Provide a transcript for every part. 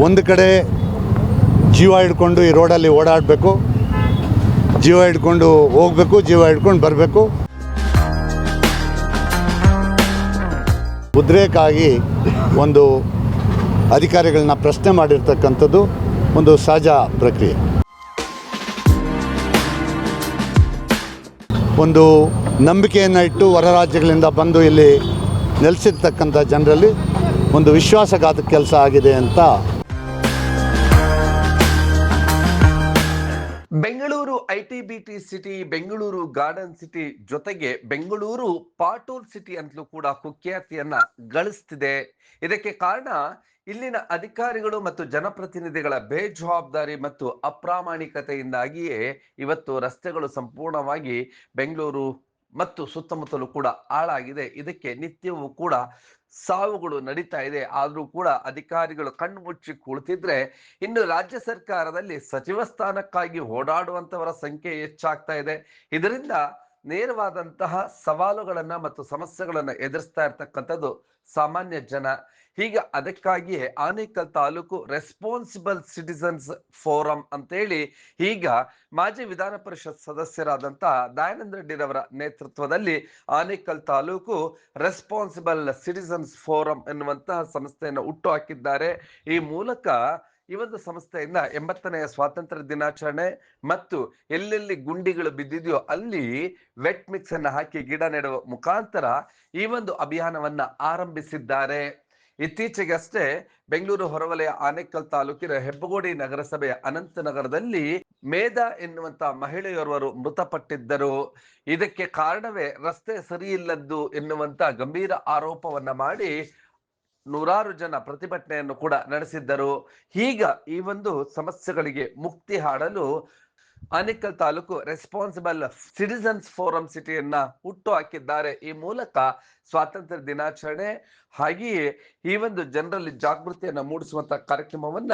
ಒಂದು ಕಡೆ ಜೀವ ಹಿಡ್ಕೊಂಡು ಈ ರೋಡಲ್ಲಿ ಓಡಾಡಬೇಕು, ಜೀವ ಹಿಡ್ಕೊಂಡು ಹೋಗಬೇಕು, ಜೀವ ಹಿಡ್ಕೊಂಡು ಬರಬೇಕು. ಉದ್ರೇಕಾಗಿ ಒಂದು ಅಧಿಕಾರಿಗಳನ್ನ ಪ್ರಶ್ನೆ ಮಾಡಿರ್ತಕ್ಕಂಥದ್ದು ಒಂದು ಸಹಜ ಪ್ರಕ್ರಿಯೆ. ಒಂದು ನಂಬಿಕೆಯನ್ನು ಇಟ್ಟು ಹೊರ ರಾಜ್ಯಗಳಿಂದ ಬಂದು ಇಲ್ಲಿ ನೆಲೆಸಿರ್ತಕ್ಕಂಥ ಜನರಲ್ಲಿ ಒಂದು ವಿಶ್ವಾಸಘಾತಕ ಕೆಲಸ ಆಗಿದೆ ಅಂತ. Bengaluru IT-BT city, Bengaluru garden city ಜೊತೆಗೆ ಬೆಂಗಳೂರು ಪಾಟೂರ್ ಸಿಟಿ ಅಂತಲೂ ಕೂಡ ಕುಖ್ಯಾತಿಯನ್ನ ಗಳಿಸ್ತಿದೆ. ಇದಕ್ಕೆ ಕಾರಣ ಇಲ್ಲಿನ ಅಧಿಕಾರಿಗಳು ಮತ್ತು ಜನಪ್ರತಿನಿಧಿಗಳ ಬೇಜವಾಬ್ದಾರಿ ಮತ್ತು ಅಪ್ರಾಮಾಣಿಕತೆಯಿಂದಾಗಿಯೇ ಇವತ್ತು ರಸ್ತೆಗಳು ಸಂಪೂರ್ಣವಾಗಿ ಬೆಂಗಳೂರು ಮತ್ತು ಸುತ್ತಮುತ್ತಲೂ ಕೂಡ ಹಾಳಾಗಿದೆ. ಇದಕ್ಕೆ ನಿತ್ಯವೂ ಕೂಡ ಸಾವುಗಳು ನಡೀತಾ ಇದೆ. ಆದ್ರೂ ಕೂಡ ಅಧಿಕಾರಿಗಳು ಕಣ್ಣು ಮುಚ್ಚಿ ಕುಳಿತಿದ್ರೆ ಇನ್ನು ರಾಜ್ಯ ಸರ್ಕಾರದಲ್ಲಿ ಸಚಿವ ಸ್ಥಾನಕ್ಕಾಗಿ ಓಡಾಡುವಂತವರ ಸಂಖ್ಯೆ ಹೆಚ್ಚಾಗ್ತಾ ಇದೆ. ಇದರಿಂದ ನೇರವಾದಂತಹ ಸವಾಲುಗಳನ್ನ ಮತ್ತು ಸಮಸ್ಯೆಗಳನ್ನ ಎದುರಿಸ್ತಾ ಇರ್ತಕ್ಕಂಥದ್ದು ಸಾಮಾನ್ಯ ಜನ. ಈಗ ಅದಕ್ಕಾಗಿಯೇ Anekal taluk responsible citizens forum ಅಂತೇಳಿ ಈಗ ಮಾಜಿ ವಿಧಾನ ಪರಿಷತ್ ಸದಸ್ಯರಾದಂತ ದಯಾನಂದ ರೆಡ್ಡಿರವರ ನೇತೃತ್ವದಲ್ಲಿ Anekal taluk responsible citizens forum ಎನ್ನುವಂತಹ ಸಂಸ್ಥೆಯನ್ನು ಹುಟ್ಟು ಹಾಕಿದ್ದಾರೆ. ಈ ಮೂಲಕ ಈ ಒಂದು ಸಂಸ್ಥೆಯಿಂದ 80ನೇ ಸ್ವಾತಂತ್ರ್ಯ ದಿನಾಚರಣೆ ಮತ್ತು ಎಲ್ಲೆಲ್ಲಿ ಗುಂಡಿಗಳು ಬಿದ್ದಿದೆಯೋ ಅಲ್ಲಿ ವೆಟ್ ಮಿಕ್ಸ್ ಅನ್ನ ಹಾಕಿ ಗಿಡ ನೆಡುವ ಮುಖಾಂತರ ಈ ಒಂದು ಅಭಿಯಾನವನ್ನ ಆರಂಭಿಸಿದ್ದಾರೆ. ಇತ್ತೀಚೆಗಷ್ಟೇ ಬೆಂಗಳೂರು ಹೊರವಲಯ ಆನೇಕಲ್ ತಾಲೂಕಿನ ಹೆಬ್ಬಗೋಡಿ ನಗರಸಭೆಯ ಅನಂತನಗರದಲ್ಲಿ ಮೇಧಾ ಎನ್ನುವಂತ ಮಹಿಳೆಯೋರ್ವರು ಮೃತಪಟ್ಟಿದ್ದರು. ಇದಕ್ಕೆ ಕಾರಣವೇ ರಸ್ತೆ ಸರಿಯಿಲ್ಲದ್ದು ಎನ್ನುವಂತ ಗಂಭೀರ ಆರೋಪವನ್ನ ಮಾಡಿ ನೂರಾರು ಜನ ಪ್ರತಿಭಟನೆಯನ್ನು ಕೂಡ ನಡೆಸಿದ್ದರು. ಈಗ ಈ ಒಂದು ಸಮಸ್ಯೆಗಳಿಗೆ ಮುಕ್ತಿ ಹಾಡಲು Anekal taluk responsible citizens forum ಸಿಟಿಯನ್ನ ಹುಟ್ಟು ಹಾಕಿದ್ದಾರೆ. ಈ ಮೂಲಕ ಸ್ವಾತಂತ್ರ್ಯ ದಿನಾಚರಣೆ ಹಾಗೆಯೇ ಈ ಒಂದು ಜನರಲ್ಲಿ ಜಾಗೃತಿಯನ್ನ ಮೂಡಿಸುವಂತ ಕಾರ್ಯಕ್ರಮವನ್ನ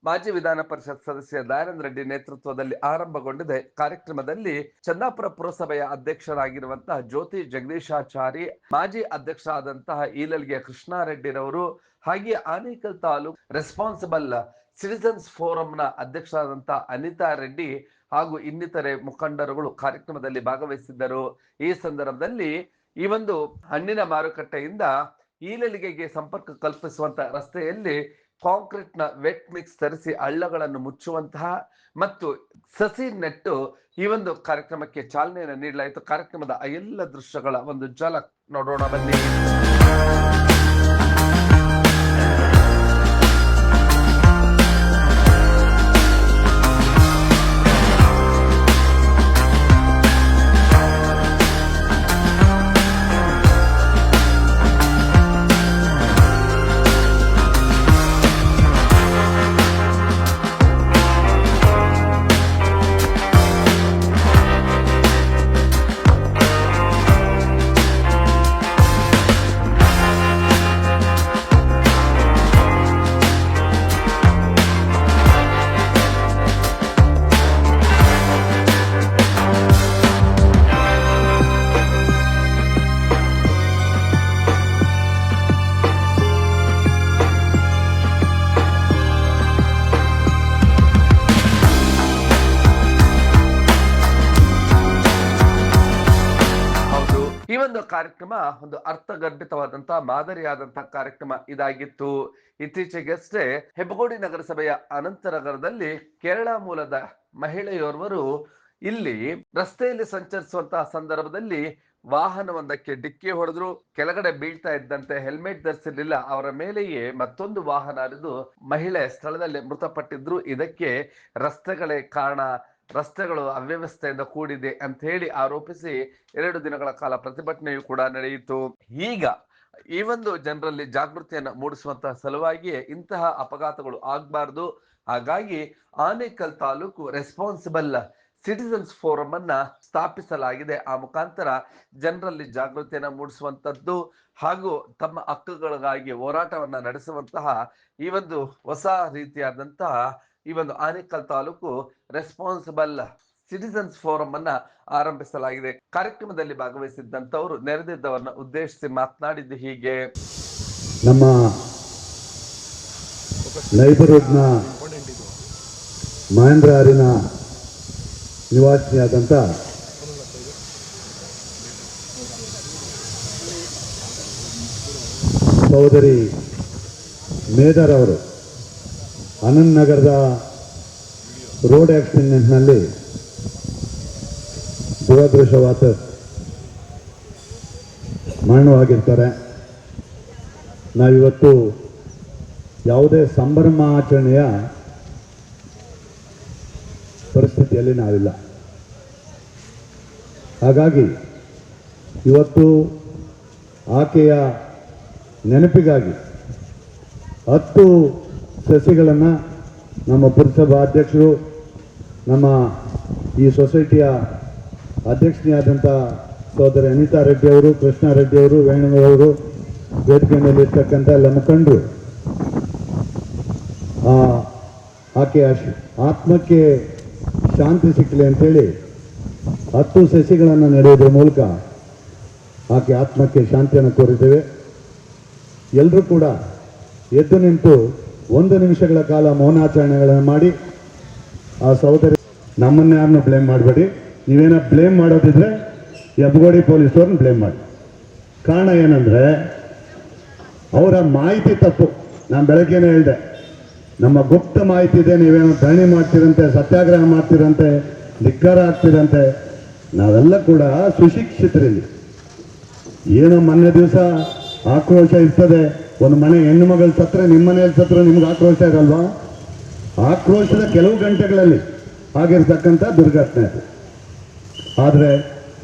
ಮಾಜಿ ವಿಧಾನ ಪರಿಷತ್ ಸದಸ್ಯ ದಯಾನಂದ ರೆಡ್ಡಿ ನೇತೃತ್ವದಲ್ಲಿ ಆರಂಭಗೊಂಡಿದೆ. ಕಾರ್ಯಕ್ರಮದಲ್ಲಿ ಚಂದಾಪುರ ಪುರಸಭೆಯ ಅಧ್ಯಕ್ಷರಾಗಿರುವಂತಹ ಜ್ಯೋತಿ ಜಗದೀಶಾಚಾರಿ, ಮಾಜಿ ಅಧ್ಯಕ್ಷರಾದಂತಹ ಈಲಲ್ಗೆ ಕೃಷ್ಣಾರೆಡ್ಡಿರವರು, ಹಾಗೆಯೇ ಆನೇಕಲ್ ತಾಲೂಕು ರೆಸ್ಪಾನ್ಸಿಬಲ್ ಸಿಟಿಸನ್ಸ್ ಫೋರಂನ ಅಧ್ಯಕ್ಷರಾದಂತಹ ಅನಿತಾ ರೆಡ್ಡಿ ಹಾಗೂ ಇನ್ನಿತರೆ ಮುಖಂಡರುಗಳು ಕಾರ್ಯಕ್ರಮದಲ್ಲಿ ಭಾಗವಹಿಸಿದ್ದರು. ಈ ಸಂದರ್ಭದಲ್ಲಿ ಈ ಒಂದು ಹಣ್ಣಿನ ಮಾರುಕಟ್ಟೆಯಿಂದ ಈಲಲಿಗೆಗೆ ಸಂಪರ್ಕ ಕಲ್ಪಿಸುವಂತ ರಸ್ತೆಯಲ್ಲಿ ಕಾಂಕ್ರೀಟ್ ನ ವೆಟ್ ಮಿಕ್ಸ್ ತರಿಸಿ ಹಳ್ಳಗಳನ್ನು ಮುಚ್ಚುವಂತಹ ಮತ್ತು ಸಸಿ ನೆಟ್ಟು ಈ ಒಂದು ಕಾರ್ಯಕ್ರಮಕ್ಕೆ ಚಾಲನೆಯನ್ನು ನೀಡಲಾಯಿತು. ಕಾರ್ಯಕ್ರಮದ ಎಲ್ಲ ದೃಶ್ಯಗಳ ಒಂದು ಝಲಕ್ ನೋಡೋಣ ಬನ್ನಿ. ಈ ಒಂದು ಕಾರ್ಯಕ್ರಮ ಒಂದು ಅರ್ಥಗರ್ಭಿತವಾದಂತಹ ಮಾದರಿಯಾದಂತಹ ಕಾರ್ಯಕ್ರಮ ಇದಾಗಿತ್ತು. ಇತ್ತೀಚೆಗಷ್ಟೇ ಹೆಬ್ಬಗೋಡಿ ನಗರಸಭೆಯ ಅನಂತನಗರದಲ್ಲಿ ಕೇರಳ ಮೂಲದ ಮಹಿಳೆಯೋರ್ವರು ಇಲ್ಲಿ ರಸ್ತೆಯಲ್ಲಿ ಸಂಚರಿಸುವಂತಹ ಸಂದರ್ಭದಲ್ಲಿ ವಾಹನವೊಂದಕ್ಕೆ ಡಿಕ್ಕಿ ಹೊಡೆದ್ರು. ಕೆಳಗಡೆ ಬೀಳ್ತಾ ಇದ್ದಂತೆ ಹೆಲ್ಮೆಟ್ ಧರಿಸಿರ್ಲಿಲ್ಲ. ಅವರ ಮೇಲೆಯೇ ಮತ್ತೊಂದು ವಾಹನ ಹರಿದು ಮಹಿಳೆ ಸ್ಥಳದಲ್ಲಿ ಮೃತಪಟ್ಟಿದ್ರು. ಇದಕ್ಕೆ ರಸ್ತೆಗಳೇ ಕಾರಣ, ರಸ್ತೆಗಳು ಅವ್ಯವಸ್ಥೆಯಿಂದ ಕೂಡಿದೆ ಅಂತ ಹೇಳಿ ಆರೋಪಿಸಿ 2 ದಿನಗಳ ಕಾಲ ಪ್ರತಿಭಟನೆಯೂ ಕೂಡ ನಡೆಯಿತು. ಈಗ ಈ ಒಂದು ಜನರಲ್ಲಿ ಜಾಗೃತಿಯನ್ನ ಮೂಡಿಸುವಂತಹ ಸಲುವಾಗಿಯೇ ಇಂತಹ ಅಪಘಾತಗಳು ಆಗಬಾರ್ದು, ಹಾಗಾಗಿ Anekal taluk responsible citizens forum ಅನ್ನ ಸ್ಥಾಪಿಸಲಾಗಿದೆ. ಆ ಮುಖಾಂತರ ಜನರಲ್ಲಿ ಜಾಗೃತಿಯನ್ನ ಮೂಡಿಸುವಂತದ್ದು ಹಾಗೂ ತಮ್ಮ ಹಕ್ಕುಗಳಿಗಾಗಿ ಹೋರಾಟವನ್ನ ನಡೆಸುವಂತಹ ಈ ಒಂದು ಹೊಸ ರೀತಿಯಾದಂತಹ ಈ ಒಂದು Anekal taluk responsible citizens forum ಅನ್ನ ಆರಂಭಿಸಲಾಗಿದೆ. ಕಾರ್ಯಕ್ರಮದಲ್ಲಿ ಭಾಗವಹಿಸಿದ್ದಂತವರು ನೆರೆದಿದ್ದವರನ್ನ ಉದ್ದೇಶಿಸಿ ಮಾತನಾಡಿದ್ದು ಹೀಗೆ. ನಮ್ಮ ನೈಬರ್ಹುಡ್ನ ಮಹೇಂದ್ರ ಆರಿನ ನಿವಾಸಿಯಾದಂಥ ಸಹೋದರಿ ಮೇದರ್ ಅವರು ಆನಂದ್ ನಗರದ ರೋಡ್ ಆಕ್ಸಿಡೆಂಟ್ನಲ್ಲಿ ದುರದೃಷ್ಟವಾದ ಮರಣವಾಗಿರ್ತಾರೆ. ನಾವಿವತ್ತು ಯಾವುದೇ ಸಂಭ್ರಮಾಚರಣೆಯ ಪರಿಸ್ಥಿತಿಯಲ್ಲಿ ನಾವಿಲ್ಲ. ಹಾಗಾಗಿ ಇವತ್ತು ಆಕೆಯ ನೆನಪಿಗಾಗಿ 10 ಸಸಿಗಳನ್ನು ನಮ್ಮ ಪುರಸಭಾ ಅಧ್ಯಕ್ಷರು, ನಮ್ಮ ಈ ಸೊಸೈಟಿಯ ಅಧ್ಯಕ್ಷನಿಯಾದಂಥ ಸಹೋದರಿ ಅನಿತಾ ರೆಡ್ಡಿ ಅವರು, ಕೃಷ್ಣ ರೆಡ್ಡಿ ಅವರು, ವೇಣುಗೌಡರು, ವೇದಿಕೆ ಮೇಲಿರ್ತಕ್ಕಂಥ ಎಲ್ಲ ಮುಖಂಡರು ಆಕೆಯ ಆತ್ಮಕ್ಕೆ ಶಾಂತಿ ಸಿಕ್ಕಲಿ ಅಂತೇಳಿ 10 ಸಸಿಗಳನ್ನು ನೆಡುವುದರ ಮೂಲಕ ಆಕೆ ಆತ್ಮಕ್ಕೆ ಶಾಂತಿಯನ್ನು ಕೋರಿದ್ದೇವೆ. ಎಲ್ಲರೂ ಕೂಡ ಎದ್ದು ನಿಂತು 1 ನಿಮಿಷಗಳ ಕಾಲ ಮೌನಾಚರಣೆಗಳನ್ನು ಮಾಡಿ ಆ ಸಹೋದರಿ, ನಮ್ಮನ್ನ ಯಾರನ್ನೂ ಬ್ಲೇಮ್ ಮಾಡಬೇಡಿ. ನೀವೇನೋ ಬ್ಲೇಮ್ ಮಾಡೋದಿದ್ರೆ ಹೆಬ್ಬಗೋಡಿ ಪೊಲೀಸವ್ರನ್ನ ಬ್ಲೇಮ್ ಮಾಡಿ. ಕಾರಣ ಏನಂದರೆ ಅವರ ಮಾಹಿತಿ ತಪ್ಪು. ನಾನು ಬೆಳಗ್ಗೆನೇ ಹೇಳಿದೆ, ನಮ್ಮ ಗುಪ್ತ ಮಾಹಿತಿ ಇದೆ, ನೀವೇನೋ ಧರಣಿ ಮಾಡ್ತೀರಂತೆ, ಸತ್ಯಾಗ್ರಹ ಮಾಡ್ತೀರಂತೆ, ಧಿಕ್ಕಾರ ಆಗ್ತೀರಂತೆ. ನಾವೆಲ್ಲ ಕೂಡ ಸುಶಿಕ್ಷಿತರಲ್ಲಿ. ಏನೋ ಮೊನ್ನೆ ದಿವಸ ಆಕ್ರೋಶ ಇರ್ತದೆ, ಒಂದು ಮನೆ ಹೆಣ್ಣು ಮಗಳು ಸತ್ರ, ನಿಮ್ಮ ಮನೆಯಲ್ಲಿ ಸತ್ರ ನಿಮ್ಗೆ ಆಕ್ರೋಶ ಇರಲ್ವಾ? ಆಕ್ರೋಶದ ಕೆಲವು ಗಂಟೆಗಳಲ್ಲಿ ಆಗಿರ್ತಕ್ಕಂಥ ದುರ್ಘಟನೆ ಅದು. ಆದರೆ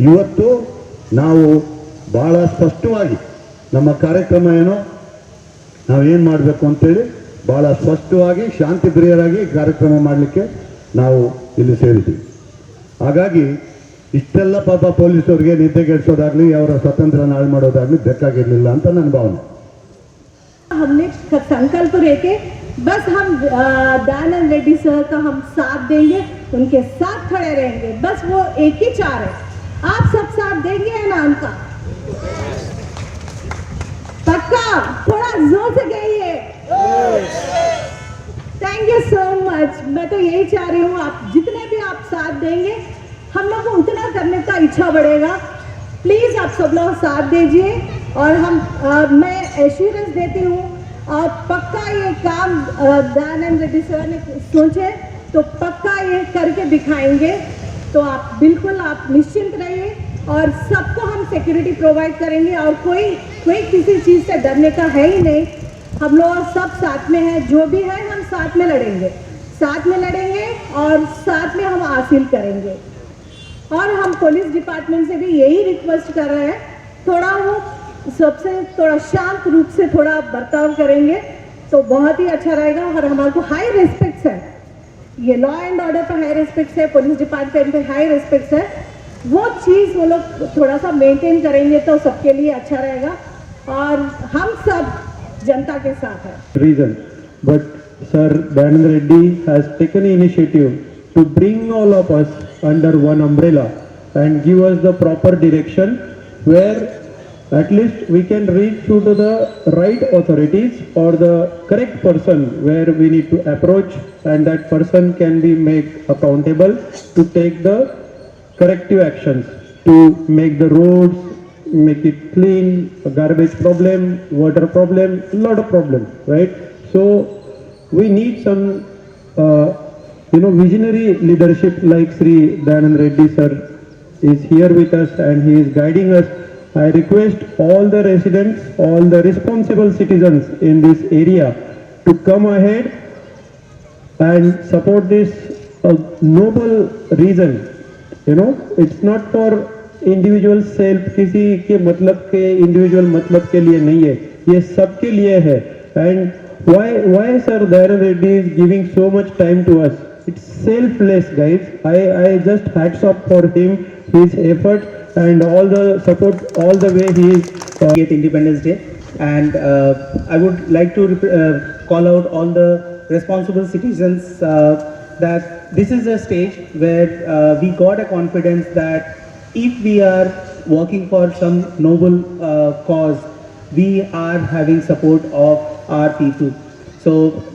ಇವತ್ತು ನಾವು ಭಾಳ ಸ್ಪಷ್ಟವಾಗಿ ನಮ್ಮ ಕಾರ್ಯಕ್ರಮ ಏನೋ ನಾವೇನು ಮಾಡಬೇಕು ಅಂತೇಳಿ ಭಾಳ ಸ್ಪಷ್ಟವಾಗಿ ಶಾಂತಿ ಪ್ರಿಯರಾಗಿ ಕಾರ್ಯಕ್ರಮ ಮಾಡಲಿಕ್ಕೆ ನಾವು ಇಲ್ಲಿ ಸೇರಿದ್ದೀವಿ. ಹಾಗಾಗಿ ಇಷ್ಟೆಲ್ಲ ಪಾಪ ಪೊಲೀಸವ್ರಿಗೆ ನಿದ್ದೆಗೆಡಿಸೋದಾಗಲಿ ಅವರ ಸ್ವತಂತ್ರ ನಾಳೆ ಮಾಡೋದಾಗಲಿ ಬೇಕಾಗಿರಲಿಲ್ಲ ಅಂತ ನನ್ನ ಭಾವನೆ. हमने संकल्प लेके बस हम दयानंद रेड्डी सर का हम साथ देंगे, उनके साथ खड़े रहेंगे. बस वो एक ही चार है, आप सब साथ देंगे है ना उनका? पक्का? थोड़ा जोर से कहिए. Thank you so much. मैं तो यही चाह रही हूँ, आप जितने भी आप साथ देंगे हम लोग को उतना करने का इच्छा बढ़ेगा. प्लीज़ आप सब लोग साथ दीजिए और हम मैं एश्योरेंस देती हूँ और पक्का ये काम दयानंद रेड्डी सर ने सोचे तो पक्का ये करके दिखाएंगे. तो आप बिल्कुल आप निश्चिंत रहिए और सबको हम सिक्योरिटी प्रोवाइड करेंगे और कोई किसी चीज़ से डरने का है ही नहीं. हम लोग सब साथ में हैं, जो भी है हम साथ में लड़ेंगे और साथ में हम हासिल करेंगे. और हम पुलिस डिपार्टमेंट से भी यही रिक्वेस्ट कर रहे हैं, थोड़ा वो सबसे थोड़ा शांत रूप से थोड़ा बर्ताव करेंगे तो बहुत ही अच्छा रहेगा. और हमारे को हाई रिस्पेक्ट है, ये लॉ एंड ऑर्डर पर हाई रिस्पेक्ट है, पुलिस डिपार्टमेंट पे हाई रिस्पेक्ट है. वो चीज़ वो लोग थोड़ा सा मेंटेन करेंगे तो सबके लिए अच्छा रहेगा और हम सब जनता के साथ हैं. Reason, but Sir Dayanand Reddy has taken initiative to bring all of us under one umbrella and give us the proper direction where at least we can reach through to the right authorities or the correct person where we need to approach, and that person can be made accountable to take the corrective actions to make the roads, make it clean, a garbage problem, water problem, a lot of problems, right? So we need some visionary leadership like Sri Dayanand Reddy sir is here with us and he is guiding us. I request all the residents, all the responsible citizens in this area to come ahead and support this noble reason. It's not for individual self, किसी के मतलब के individual मतलब के लिए नहीं है, ये सबके लिए है. And why Sir Dayanand Reddy is giving so much time to us? It's selfless, guys. I just hats off for him, his effort and all the support, all the way he is. Independence Day, and I would like to call out all the responsible citizens that this is a stage where we got a confidence that if we are working for some noble cause, we are having support of our people. So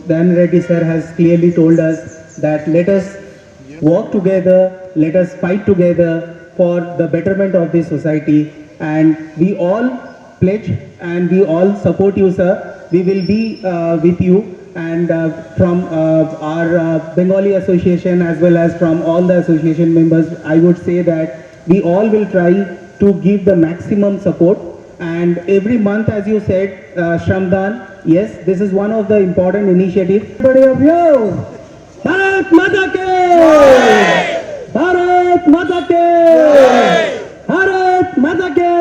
Dan Reddy sir has clearly told us that let us work together, let us fight together for the betterment of this society, and we all pledge and we all support you, sir. We will be with you, and from our Bengali association as well as from all the association members, I would say that we all will try to give the maximum support. And every month, as you said, Shramdan, yes, this is one of the important initiatives. Everybody of you, Bharat Mata Ki! Bharat Mata Ki! Bharat Mata Ki!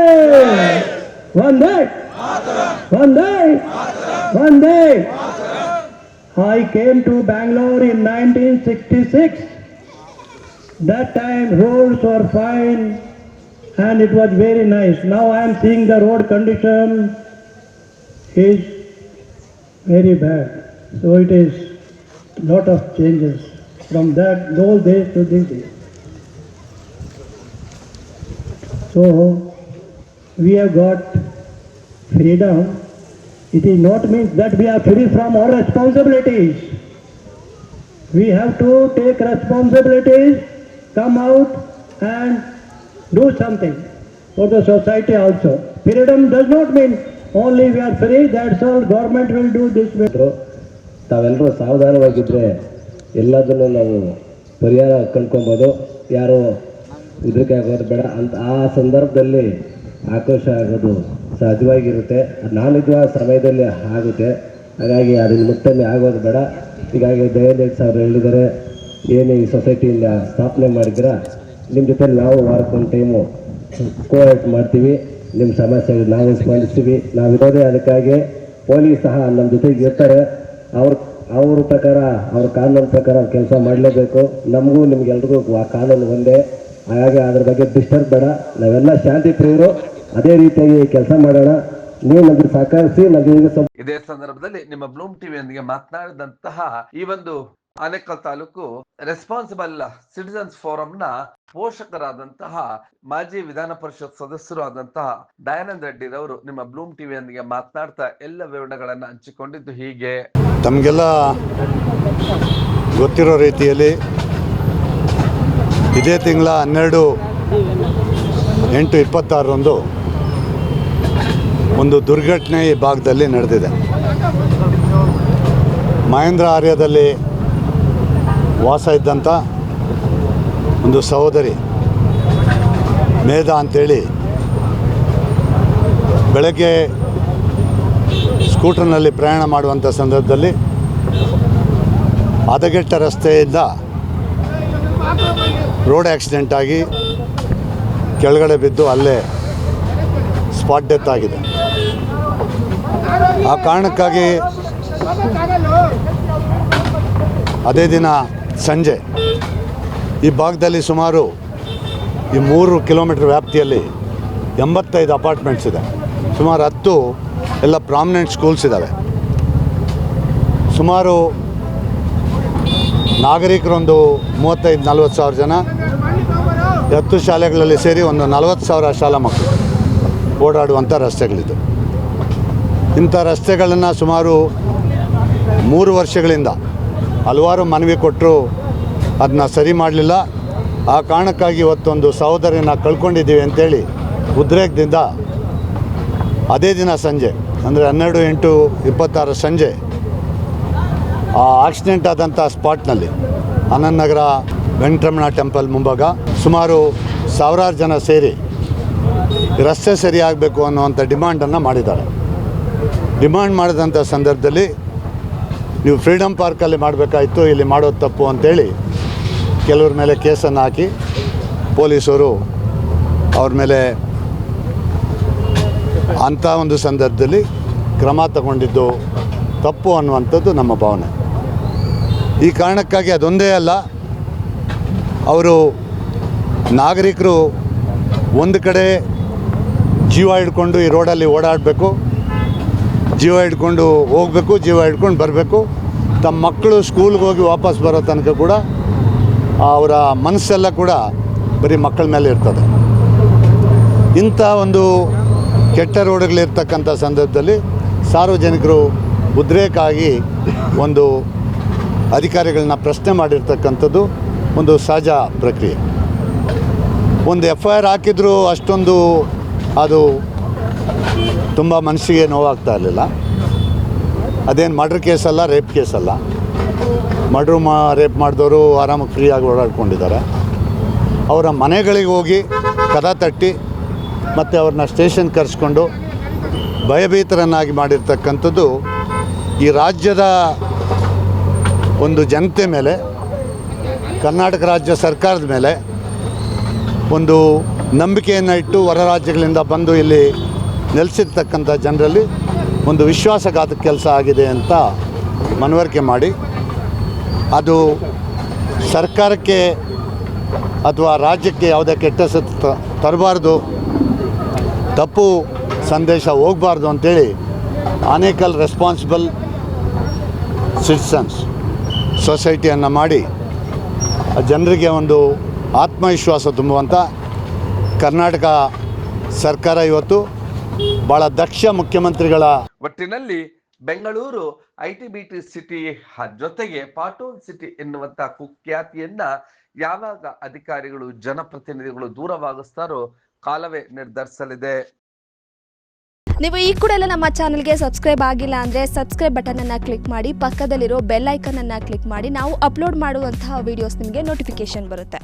Vande! Vande! Vande! I came to Bangalore in 1966. That time roads were fine and it was very nice. Now I am seeing the road condition is very bad. So it is lot of changes from those days to these days. So we have got freedom. It is not means that we are free from our responsibilities. We have to take responsibilities, come out and do something for the society also. Freedom does not mean only we are free, that's all, government will do this way. ತಾವೆಲ್ಲರೂ ಸಾವಧಾನವಾಗಿದ್ದರೆ ಎಲ್ಲದನ್ನು ನಾವು ಪರಿಹಾರ ಕಂಡ್ಕೊಬೋದು. ಯಾರೋ ಇದಕ್ಕೆ ಆಗೋದು ಬೇಡ ಅಂತ ಆ ಸಂದರ್ಭದಲ್ಲಿ ಆಕ್ರೋಶ ಆಗೋದು ಸಹಜವಾಗಿರುತ್ತೆ. ನಾನಿದ್ದ ಸಮಯದಲ್ಲಿ ಆಗುತ್ತೆ. ಹಾಗಾಗಿ ಅದನ್ನು ಮತ್ತೊಮ್ಮೆ ಆಗೋದು ಬೇಡ. ಹೀಗಾಗಿ ದಯಾನಂದ ಸರ್ ಹೇಳಿದ್ದಾರೆ, ಏನು ಈ ಸೊಸೈಟಿಯಿಂದ ಸ್ಥಾಪನೆ ಮಾಡಿದ್ರೆ ನಿಮ್ಮ ಜೊತೆ ನಾವು ವಾರಕ್ಕೊಂದು ಟೈಮು ಕೋಆರ್ಡಿನೇಟ್ ಮಾಡ್ತೀವಿ, ನಿಮ್ಮ ಸಮಸ್ಯೆಗೆ ನಾವು ಸ್ಪಂದಿಸ್ತೀವಿ. ನಾವಿರೋದೇ ಅದಕ್ಕಾಗಿ. ಪೊಲೀಸ್ ಸಹ ನಮ್ಮ ಜೊತೆಗೆ ಇರ್ತಾರೆ. ಅವ್ರ ಪ್ರಕಾರ, ಅವ್ರ ಕಾನೂನು ಪ್ರಕಾರ ಕೆಲಸ ಮಾಡಲೇಬೇಕು. ನಮಗೂ ನಿಮ್ಗೆಲ್ರಿಗೂ ಕಾನೂನು ಒಂದೇ. ಹಾಗಾಗಿ ಅದ್ರ ಬಗ್ಗೆ ಡಿಸ್ಟರ್ಬ್ ಬೇಡ. ನಾವೆಲ್ಲ ಶಾಂತಿ ಪ್ರಿಯರು, ಅದೇ ರೀತಿಯಾಗಿ ಕೆಲಸ ಮಾಡೋಣ. ನೀವು ನಮಗೆ ಸಹಕರಿಸಿ. ಇದೇ ಸಂದರ್ಭದಲ್ಲಿ ನಿಮ್ಮ ಬ್ಲೂಮ್ ಟಿವಿಯೊಂದಿಗೆ ಮಾತನಾಡಿದಂತಹ ಈ ಒಂದು ಆನೇಕಲ್ ತಾಲೂಕು ರೆಸ್ಪಾನ್ಸಿಬಲ್ ಸಿಟಿಜನ್ಸ್ ಫೋರಂನ ಪೋಷಕರಾದಂತಹ ಮಾಜಿ ವಿಧಾನ ಪರಿಷತ್ ಸದಸ್ಯರು ಆದಂತಹ ದಯಾನಂದ ರೆಡ್ಡಿ ರವರು ನಿಮ್ಮ ಬ್ಲೂಮ್ ಟಿವಿಯೊಂದಿಗೆ ಮಾತನಾಡ್ತಾ ಎಲ್ಲ ವಿವರಣೆಗಳನ್ನ ಹಂಚಿಕೊಂಡಿದ್ದು ಹೀಗೆ. ತಮಗೆಲ್ಲ ಗೊತ್ತಿರೋ ರೀತಿಯಲ್ಲಿ ಇದೇ ತಿಂಗಳ 12/8/26 ಒಂದು ದುರ್ಘಟನೆ ಈ ಭಾಗದಲ್ಲಿ ನಡೆದಿದೆ. ಮಹೇಂದ್ರ ಆರ್ಯದಲ್ಲಿ ವಾಸ ಇದ್ದಂಥ ಒಂದು ಸಹೋದರಿ ಮೇಧಾ ಅಂತೇಳಿ ಬೆಳಗ್ಗೆ ಸ್ಕೂಟರ್ನಲ್ಲಿ ಪ್ರಯಾಣ ಮಾಡುವಂಥ ಸಂದರ್ಭದಲ್ಲಿ ಹದಗೆಟ್ಟ ರಸ್ತೆಯಿಂದ ರೋಡ್ ಆಕ್ಸಿಡೆಂಟ್ ಆಗಿ ಕೆಳಗಡೆ ಬಿದ್ದು ಅಲ್ಲೇ ಸ್ಪಾಟ್ ಡೆತ್ ಆಗಿದೆ. ಆ ಕಾರಣಕ್ಕಾಗಿ ಅದೇ ದಿನ ಸಂಜೆ ಈ ಭಾಗದಲ್ಲಿ ಸುಮಾರು ಈ 3 ಕಿಲೋಮೀಟರ್ ವ್ಯಾಪ್ತಿಯಲ್ಲಿ 85 ಅಪಾರ್ಟ್ಮೆಂಟ್ಸ್ ಇದೆ. ಸುಮಾರು 10 ಎಲ್ಲ ಪ್ರಾಮಿನೆಂಟ್ ಸ್ಕೂಲ್ಸ್ ಇದ್ದಾವೆ. ಸುಮಾರು ನಾಗರಿಕರೊಂದು 35-40 ಸಾವಿರ ಜನ, 10 ಶಾಲೆಗಳಲ್ಲಿ ಸೇರಿ ಒಂದು 40,000 ಶಾಲಾ ಮಕ್ಕಳು ಓಡಾಡುವಂಥ ರಸ್ತೆಗಳಿದ್ದು. ಇಂಥ ರಸ್ತೆಗಳನ್ನು ಸುಮಾರು 3 ವರ್ಷಗಳಿಂದ ಹಲವಾರು ಮನವಿ ಕೊಟ್ಟರು, ಅದನ್ನ ಸರಿ ಮಾಡಲಿಲ್ಲ. ಆ ಕಾರಣಕ್ಕಾಗಿ ಇವತ್ತೊಂದು ಸಹೋದರಿನ ಕಳ್ಕೊಂಡಿದ್ದೀವಿ ಅಂತೇಳಿ ಉದ್ರೇಕದಿಂದ ಅದೇ ದಿನ ಸಂಜೆ ಅಂದರೆ 12/8/26 ಸಂಜೆ ಆ ಆಕ್ಸಿಡೆಂಟ್ ಆದಂಥ ಸ್ಪಾಟ್ನಲ್ಲಿ ಆನಂದ್ ನಗರ ವೆಂಕಟರಮಣ ಟೆಂಪಲ್ ಮುಂಭಾಗ ಸುಮಾರು ಸಾವಿರಾರು ಜನ ಸೇರಿ ರಸ್ತೆ ಸರಿಯಾಗಬೇಕು ಅನ್ನುವಂಥ ಡಿಮಾಂಡನ್ನು ಮಾಡಿದ್ದಾರೆ. ಡಿಮಾಂಡ್ ಮಾಡಿದಂಥ ಸಂದರ್ಭದಲ್ಲಿ ನೀವು ಫ್ರೀಡಮ್ ಪಾರ್ಕಲ್ಲಿ ಮಾಡಬೇಕಾಯಿತು, ಇಲ್ಲಿ ಮಾಡೋದು ತಪ್ಪು ಅಂತೇಳಿ ಕೆಲವ್ರ ಮೇಲೆ ಕೇಸನ್ನು ಹಾಕಿ ಪೊಲೀಸರು ಅವ್ರ ಮೇಲೆ ಅಂಥ ಒಂದು ಸಂದರ್ಭದಲ್ಲಿ ಕ್ರಮ ತಗೊಂಡಿದ್ದು ತಪ್ಪು ಅನ್ನುವಂಥದ್ದು ನಮ್ಮ ಭಾವನೆ. ಈ ಕಾರಣಕ್ಕಾಗಿ ಅದೊಂದೇ ಅಲ್ಲ, ಅವರು ನಾಗರಿಕರು ಒಂದು ಕಡೆ ಜೀವ ಹಿಡ್ಕೊಂಡು ಈ ರೋಡಲ್ಲಿ ಓಡಾಡಬೇಕು, ಜೀವ ಹಿಡ್ಕೊಂಡು ಹೋಗಬೇಕು, ಜೀವ ಹಿಡ್ಕೊಂಡು ಬರಬೇಕು. ತಮ್ಮ ಮಕ್ಕಳು ಸ್ಕೂಲ್ಗೆ ಹೋಗಿ ವಾಪಸ್ ಬರೋ ತನಕ ಕೂಡ ಅವರ ಮನಸ್ಸೆಲ್ಲ ಕೂಡ ಬರೀ ಮಕ್ಕಳ ಮೇಲೆ ಇರ್ತದೆ. ಇಂಥ ಒಂದು ಕೆಟ್ಟ ರೋಡ್ಗಳಿರ್ತಕ್ಕಂಥ ಸಂದರ್ಭದಲ್ಲಿ ಸಾರ್ವಜನಿಕರು ಉದ್ರೇಕಾಗಿ ಒಂದು ಅಧಿಕಾರಿಗಳನ್ನ ಪ್ರಶ್ನೆ ಮಾಡಿರ್ತಕ್ಕಂಥದ್ದು ಒಂದು ಸಹಜ ಪ್ರಕ್ರಿಯೆ. ಒಂದು FIR ಹಾಕಿದರೂ ಅಷ್ಟೊಂದು ಅದು ತುಂಬ ಮನಸ್ಸಿಗೆ ನೋವಾಗ್ತಾ ಇರಲಿಲ್ಲ. ಅದೇನು ಮರ್ಡ್ರ್ ಕೇಸ್ ಅಲ್ಲ, ರೇಪ್ ಕೇಸ್ ಅಲ್ಲ. ರೇಪ್ ಮಾಡಿದವರು ಆರಾಮಾಗಿ ಫ್ರೀಯಾಗಿ ಓಡಾಡ್ಕೊಂಡಿದ್ದಾರೆ. ಅವರ ಮನೆಗಳಿಗೆ ಹೋಗಿ ಕದ ತಟ್ಟಿ ಮತ್ತು ಅವ್ರನ್ನ ಸ್ಟೇಷನ್ ಕರೆಸ್ಕೊಂಡು ಭಯಭೀತರನ್ನಾಗಿ ಮಾಡಿರ್ತಕ್ಕಂಥದ್ದು ಈ ರಾಜ್ಯದ ಒಂದು ಜನತೆ ಮೇಲೆ, ಕರ್ನಾಟಕ ರಾಜ್ಯ ಸರ್ಕಾರದ ಮೇಲೆ ಒಂದು ನಂಬಿಕೆಯನ್ನು ಇಟ್ಟು ಹೊರ ರಾಜ್ಯಗಳಿಂದ ಬಂದು ಇಲ್ಲಿ ನೆಲೆಸಿರ್ತಕ್ಕಂಥ ಜನರಲ್ಲಿ ಒಂದು ವಿಶ್ವಾಸಘಾತಕ ಕೆಲಸ ಆಗಿದೆ ಅಂತ ಮನವರಿಕೆ ಮಾಡಿ, ಅದು ಸರ್ಕಾರಕ್ಕೆ ಅಥವಾ ರಾಜ್ಯಕ್ಕೆ ಯಾವುದೇ ಕೆಟ್ಟ ತರಬಾರ್ದು, ತಪ್ಪು ಸಂದೇಶ ಹೋಗಬಾರ್ದು ಅಂಥೇಳಿ ಆನೇಕಲ್ ರೆಸ್ಪಾನ್ಸಿಬಲ್ ಸಿಟಿಸನ್ಸ್ ಸೊಸೈಟಿಯನ್ನು ಮಾಡಿ ಜನರಿಗೆ ಒಂದು ಆತ್ಮವಿಶ್ವಾಸ ತುಂಬುವಂಥ ಕರ್ನಾಟಕ ಸರ್ಕಾರ ಇವತ್ತು ಭಾಳ ದಕ್ಷ ಮುಖ್ಯಮಂತ್ರಿಗಳ ಒಟ್ಟಿನಲ್ಲಿ ಬೆಂಗಳೂರು ITBT ಸಿಟಿ ಜೊತೆಗೆ ಪಾಟೋಲ್ ಸಿಟಿ ಎನ್ನುವಂತ ಕುಖ್ಯಾತಿಯನ್ನ ಯಾವಾಗ ಅಧಿಕಾರಿಗಳು ಜನಪ್ರತಿನಿಧಿಗಳು ದೂರವಾಗಿಸ್ತಾರೋ ಕಾಲವೇ ನಿರ್ಧರಿಸಲಿದೆ. ನೀವು ಈ ಕೂಡ ಎಲ್ಲ ನಮ್ಮ ಚಾನಲ್ಗೆ ಸಬ್ಸ್ಕ್ರೈಬ್ ಆಗಿಲ್ಲ ಅಂದರೆ ಸಬ್ಸ್ಕ್ರೈಬ್ ಬಟನನ್ನು ಕ್ಲಿಕ್ ಮಾಡಿ, ಪಕ್ಕದಲ್ಲಿರೋ ಬೆಲ್ ಐಕನನ್ನು ಕ್ಲಿಕ್ ಮಾಡಿ. ನಾವು ಅಪ್ಲೋಡ್ ಮಾಡುವಂತಹ ವೀಡಿಯೋಸ್ ನಿಮಗೆ ನೋಟಿಫಿಕೇಶನ್ ಬರುತ್ತೆ.